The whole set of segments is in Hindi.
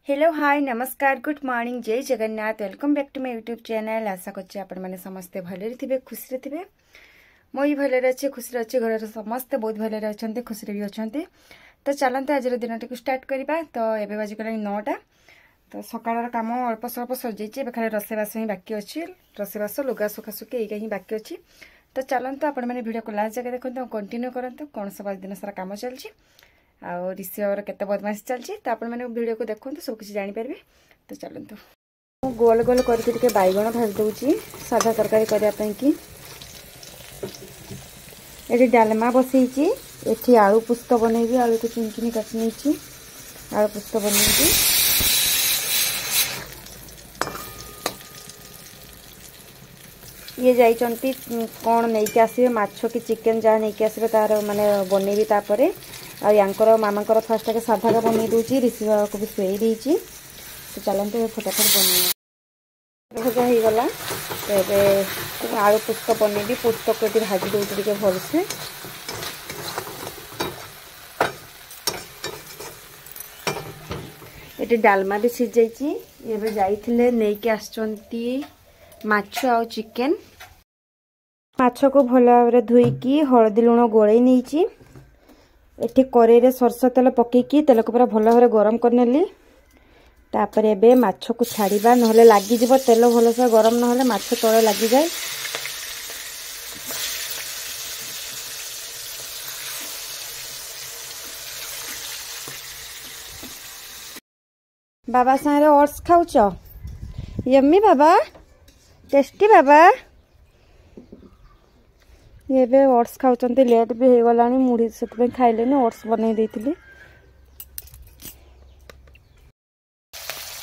हेलो हाय नमस्कार गुड मॉर्निंग जय Jagannath welcome back to my YouTube channel. आशा करछि आपण माने समस्ते भले थे खुशी थे मुई भले अच्छे खुशी अच्छे घर समस्ते बहुत भले अच्छे खुशी भी अच्छा। तो चलते आज दिन टी स्टार्ट करवा। तो एवं बाजिगला 9टा। तो सकाल कम अल्प स्वल्प सरजाइए खाली रोषेबास ही बाकी अच्छी रोषेबास लुगा सुखासुखी यही ही बाकी अच्छी। तो चलते आपण मैंने वीडियो को लास्ट जगह देखते कंटिन्यू करते कौन सब आज दिन सारा कम चलती आउ ऋषिवर केते बदमाशी चलती। तो आपण मैंने वीडियो को देखते सब किसी जानीपारे। तो चलते गोल गोल करके बैगण भाज दूची साधा तरकारी करने। ये डालमा बसई एठी आलू पुस्त बनईबी आलू को चुन चुनी काटी नहीं आलू पुस्त बनईबी। ये जाइचंती कौन नहीं के आसीबे माछो की चिकेन जहाँ नहीं के आसीबे तार माने बनईबी तापरे आ यांकर मामांकर फास्ट के साधा का बनई दूची ऋषि को भी शुई देची। तो चलते फटाफट बन भजा हो गला। तो ये आलू पुस्त बनईबी पुस्तक को भाजी दूची टिके भलसे। ये डालमा भी सीझे ये जाइथिले नहीं के आछंती माछ आ चिकेन। माछ को भल भाव धोईकी हलदी लुण गोलई नहीं एठी कड़े रे सरस तेल पकईकी तेल को पूरा भल भाव गरम करनेली। तापर एबे माछ को छाड़ीबा नहले लागी जिवो तेल भल से गरम नहले माछ तळे लागी जाए। बाबा सारे ओट्स खाउच यम्मी बाबा टेस्टी बाबा। ये ओट्स खाऊंट लेट भी हो गला मुढ़ी से खाइले ओट्स बनई देती।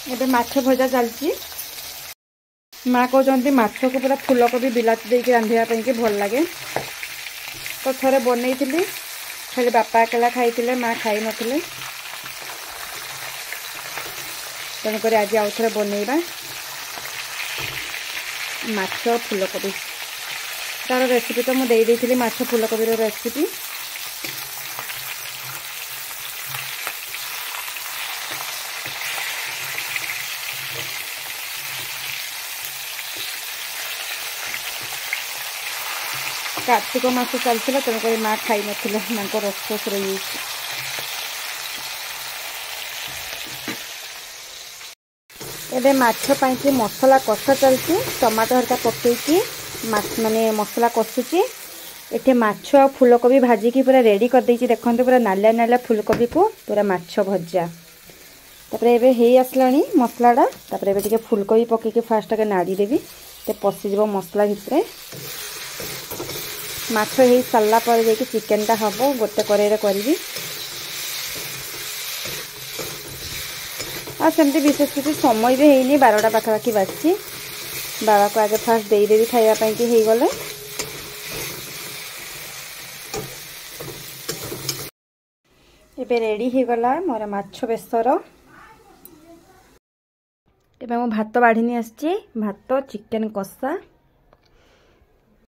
ये माछ भजा चलती माँ कहते माछ को पूरा फूलकोबी बिलाती देके रांधिया भल लगे। तो थे बनई खाली बापा अकेला खाई माँ खाई नथिले तेणुक आज आउ थे बनइबा माछ फूलकोबी। तार रेसिपी तो मुझे देती माछ फूलकोबी रेसिपी। कार्तिक मास चलता तेणुक माँ खाई नथिले माँ रस रही। एबे माछ पाई मसला कषा चलती टमाटो हरका पकईकी माने मसला कषुची। एटे माछ आ फूलकोबी भाजिकी पूरा रेडी कर देइची देखंतु पूरा नालिया नालिया फूलकोबी को पूरा माछ भजा। तापरे एबे हेई आसलानी मसलाटा। तापरे एबे टिके फूलकोबी पकईकी फास्ट के नाड़ी देबी ते पसिजिवो मसला भितरे। माछ हेई सारला पर जेकी चिकेनटा हबो गोटे करेरे करबी। आ सेमती विशेष किसी समय भी है 12टा पाखापाखि बाजी। बाबा को आगे फास्ट देदेवी खावाई कि हो गले। एबे रेडी हो गला मोर माछ बेसर। एबे मो भात बाढ़ी नहीं आसची भात चिकेन कषा